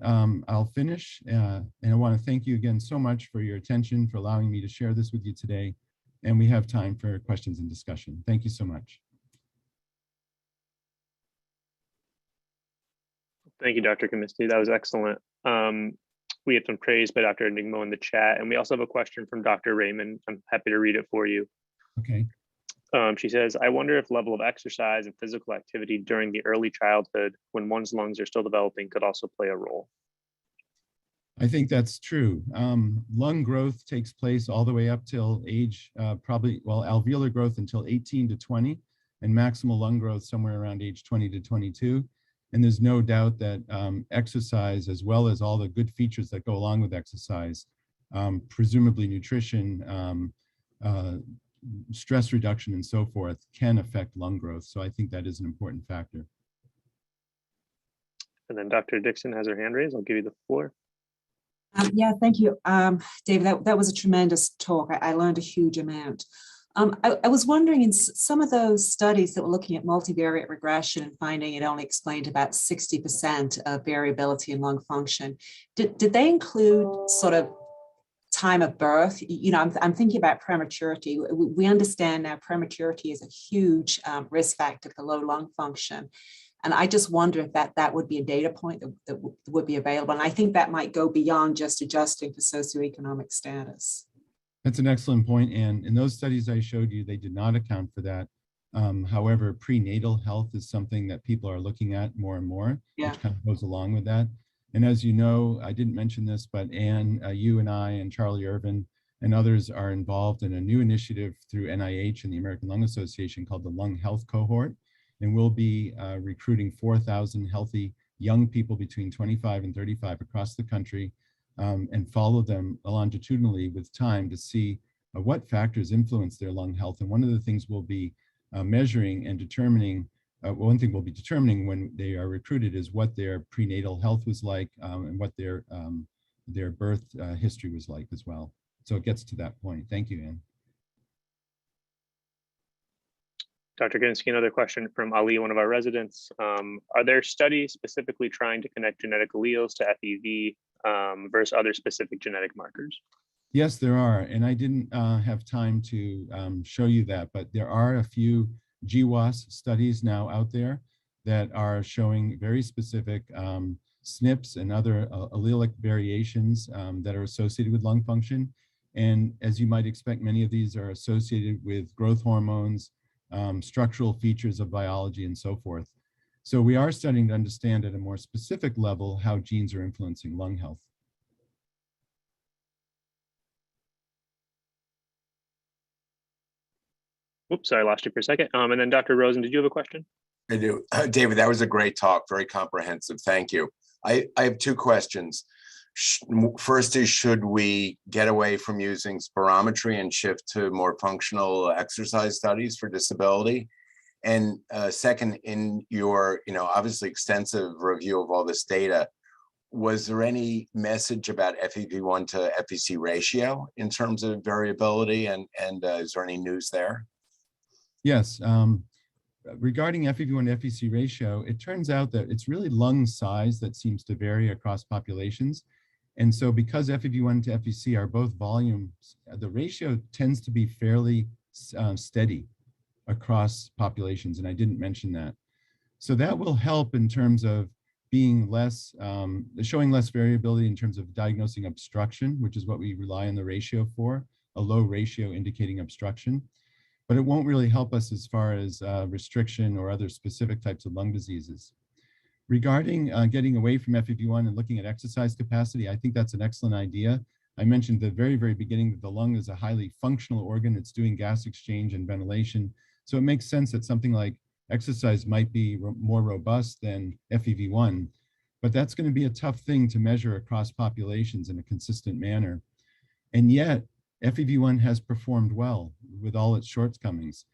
I'll finish, and I want to thank you again so much for your attention, for allowing me to share this with you today, and we have time for questions and discussion. Thank you so much. Thank you, Dr. Kaminsky. That was excellent. We had some praise by Dr. Enigmo in the chat, and we also have a question from Dr. Raymond. I'm happy to read it for you. Okay. She says, I wonder if level of exercise and physical activity during the early childhood when one's lungs are still developing could also play a role. I think that's true. Lung growth takes place all the way up till age, alveolar growth until 18 to 20, and maximal lung growth somewhere around age 20 to 22. And there's no doubt that exercise, as well as all the good features that go along with exercise, presumably nutrition, stress reduction, and so forth, can affect lung growth. So I think that is an important factor. And then Dr. Dixon has her hand raised. I'll give you the floor. Yeah, thank you. David, that was a tremendous talk. I learned a huge amount. I was wondering, in some of those studies that were looking at multivariate regression and finding it only explained about 60% of variability in lung function, did they include sort of time of birth? You know, I'm thinking about prematurity. We understand now prematurity is a huge risk factor for low lung function. And I just wonder if that would be a data point that would be available. And I think that might go beyond just adjusting for socioeconomic status. That's an excellent point. And in those studies I showed you, they did not account for that. However, prenatal health is something that people are looking at more and more, which kind of goes along with that. And as you know, I didn't mention this, but Anne, you and I and Charlie Irvin and others are involved in a new initiative through NIH and the American Lung Association called the Lung Health Cohort. And we'll be recruiting 4,000 healthy young people between 25 and 35 across the country, and follow them longitudinally with time to see what factors influence their lung health. And one of the things we'll be measuring and determining, one thing we'll be determining when they are recruited is what their prenatal health was like, and what their birth history was like as well. So it gets to that point. Thank you, Anne. Dr. Kaminsky, another question from Ali, one of our residents. Are there studies specifically trying to connect genetic alleles to FEV versus other specific genetic markers? Yes, there are. And I didn't have time to show you that, but there are a few GWAS studies now out there that are showing very specific SNPs and other allelic variations that are associated with lung function. And as you might expect, many of these are associated with growth hormones, structural features of biology, and so forth. So we are starting to understand at a more specific level how genes are influencing lung health. Oops, sorry, I lost you for a second. And then Dr. Rosen, did you have a question? I do. David, that was a great talk, very comprehensive. Thank you. I have two questions. First is, should we get away from using spirometry and shift to more functional exercise studies for disability? And second, in your, obviously extensive review of all this data, was there any message about FEV1 to FVC ratio in terms of variability? And is there any news there? Yes. Regarding FEV1 to FVC ratio, it turns out that it's really lung size that seems to vary across populations. And so because FEV1 to FVC are both volumes, the ratio tends to be fairly steady across populations. And I didn't mention that. So that will help in terms of being less, showing less variability in terms of diagnosing obstruction, which is what we rely on the ratio for, a low ratio indicating obstruction. But it won't really help us as far as restriction or other specific types of lung diseases. Regarding getting away from FEV1 and looking at exercise capacity, I think that's an excellent idea. I mentioned at the very, very beginning that the lung is a highly functional organ. It's doing gas exchange and ventilation. So it makes sense that something like exercise might be more robust than FEV1, but that's going to be a tough thing to measure across populations in a consistent manner. And yet, FEV1 has performed well with all its shortcomings.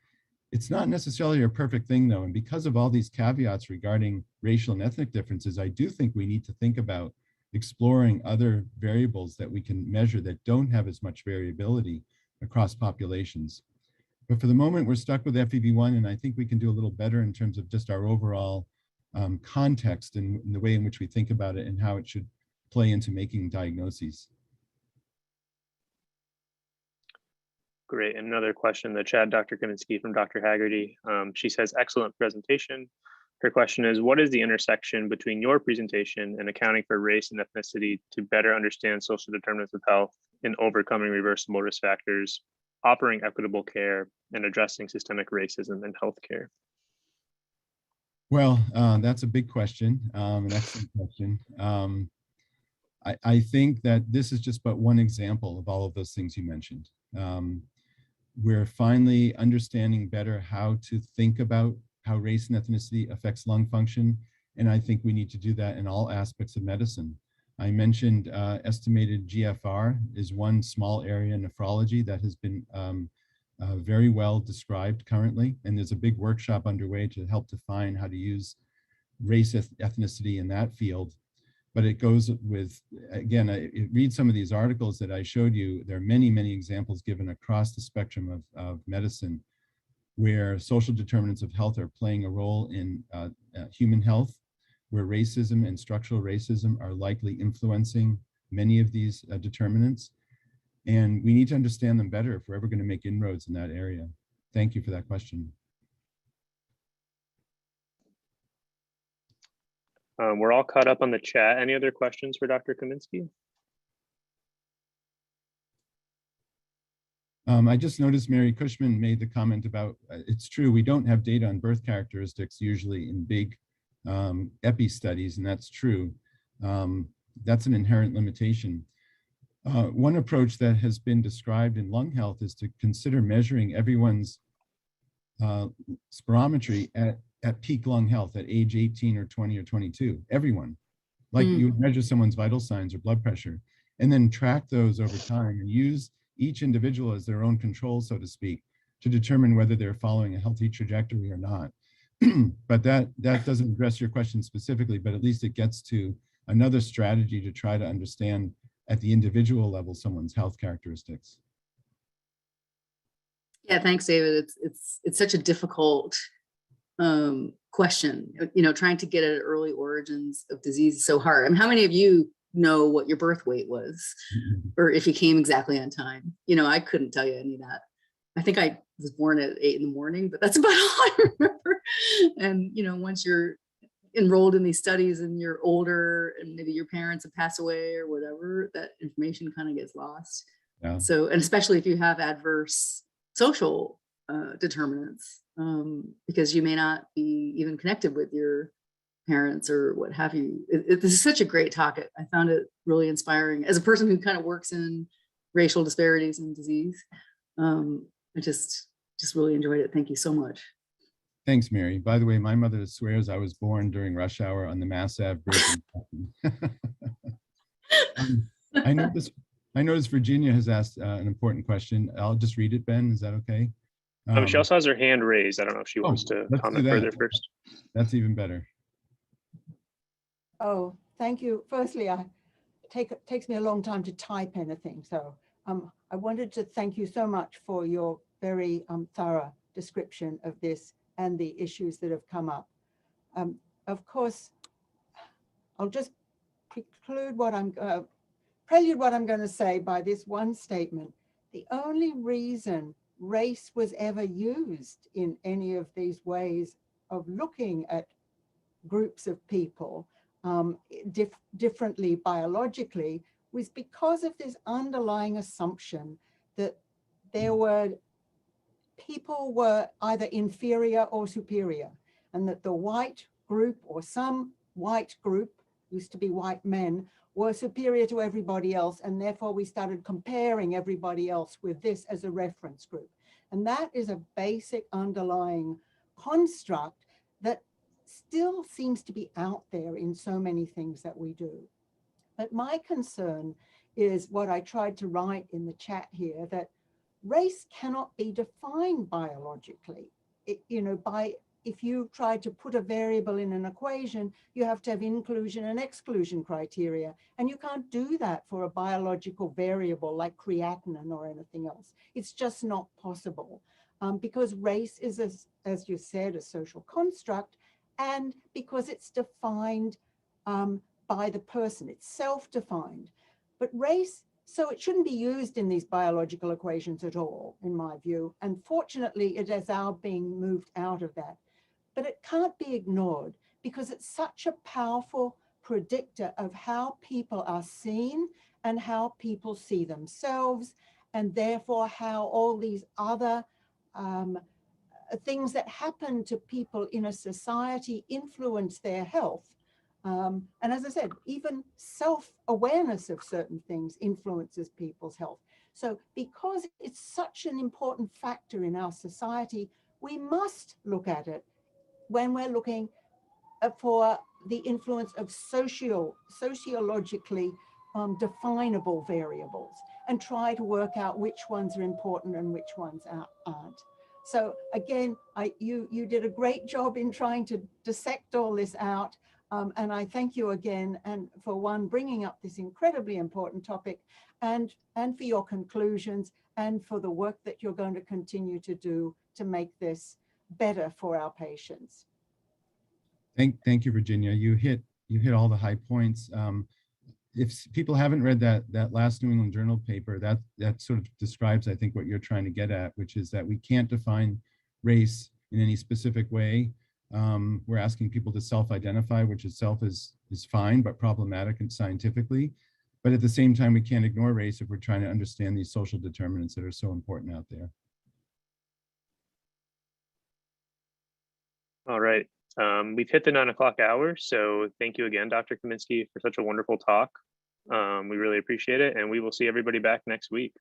It's not necessarily a perfect thing, though, and because of all these caveats regarding racial and ethnic differences, I do think we need to think about exploring other variables that we can measure that don't have as much variability across populations. But for the moment, we're stuck with FEV1, and I think we can do a little better in terms of just our overall context and the way in which we think about it and how it should play into making diagnoses. Great. And another question in the chat, Dr. Kaminsky from Dr. Haggerty. She says, excellent presentation. Her question is, what is the intersection between your presentation and accounting for race and ethnicity to better understand social determinants of health in overcoming reversible risk factors, offering equitable care, and addressing systemic racism in healthcare? Well, that's a big question, an excellent question. I think that this is just but one example of all of those things you mentioned. We're finally understanding better how to think about how race and ethnicity affects lung function. And I think we need to do that in all aspects of medicine. I mentioned estimated GFR is one small area in nephrology that has been very well described currently. And there's a big workshop underway to help define how to use race ethnicity in that field. But it goes with, again, read some of these articles that I showed you. There are many, many examples given across the spectrum of medicine where social determinants of health are playing a role in human health, where racism and structural racism are likely influencing many of these determinants. And we need to understand them better if we're ever going to make inroads in that area. Thank you for that question. We're all caught up on the chat. Any other questions for Dr. Kaminsky? I just noticed Mary Cushman made the comment about, it's true, we don't have data on birth characteristics usually in big epi studies, and that's true. That's an inherent limitation. One approach that has been described in lung health is to consider measuring everyone's spirometry at peak lung health at age 18 or 20 or 22, everyone. Like you would measure someone's vital signs or blood pressure, and then track those over time and use each individual as their own control, so to speak, to determine whether they're following a healthy trajectory or not. But that doesn't address your question specifically, but at least it gets to another strategy to try to understand at the individual level someone's health characteristics. Yeah, thanks, David. It's such a difficult question. You know, trying to get at early origins of disease is so hard. I mean, how many of you know what your birth weight was, or if you came exactly on time? You know, I couldn't tell you any of that. I think I was born at 8 in the morning, but that's about all I remember. And, you know, once you're enrolled in these studies and you're older and maybe your parents have passed away or whatever, that information kind of gets lost. Yeah. So, and especially if you have adverse social determinants, because you may not be even connected with your parents or what have you. This is such a great talk. I found it really inspiring as a person who kind of works in racial disparities in disease. I just really enjoyed it. Thank you so much. Thanks, Mary. By the way, my mother swears I was born during rush hour on the Mass Ave bridge. I noticed Virginia has asked an important question. I'll just read it, Ben. Is that okay? She also has her hand raised. I don't know if she wants to comment further first. That's even better. Oh, thank you. Firstly, it takes me a long time to type anything. So I wanted to thank you so much for your very thorough description of this and the issues that have come up. Of course, I'll just prelude what I'm going to say by this one statement. The only reason race was ever used in any of these ways of looking at groups of people differently biologically was because of this underlying assumption that people were either inferior or superior, and that the white group or some white group, used to be white men, were superior to everybody else, and therefore we started comparing everybody else with this as a reference group. And that is a basic underlying construct that still seems to be out there in so many things that we do. But my concern is what I tried to write in the chat here, that race cannot be defined biologically. If you try to put a variable in an equation, you have to have inclusion and exclusion criteria. And you can't do that for a biological variable like creatinine or anything else. It's just not possible because race is, as you said, a social construct, and because it's defined by the person, it's self-defined. But race, so it shouldn't be used in these biological equations at all, in my view. And fortunately, it is now being moved out of that. But it can't be ignored because it's such a powerful predictor of how people are seen and how people see themselves, and therefore how all these other things that happen to people in a society influence their health. And as I said, even self-awareness of certain things influences people's health. So because it's such an important factor in our society, we must look at it when we're looking for the influence of sociologically definable variables, and try to work out which ones are important and which ones aren't. So again, you did a great job in trying to dissect all this out. And I thank you again, and for bringing up this incredibly important topic, and for your conclusions, and for the work that you're going to continue to do to make this better for our patients. Thank you, Virginia. You hit all the high points. If people haven't read that last New England Journal paper, that sort of describes, I think, what you're trying to get at, which is that we can't define race in any specific way. We're asking people to self-identify, which itself is fine, but problematic and scientifically. But at the same time, we can't ignore race if we're trying to understand these social determinants that are so important out there. All right. We've hit the 9 o'clock hour. So thank you again, Dr. Kaminsky, for such a wonderful talk. We really appreciate it. And we will see everybody back next week.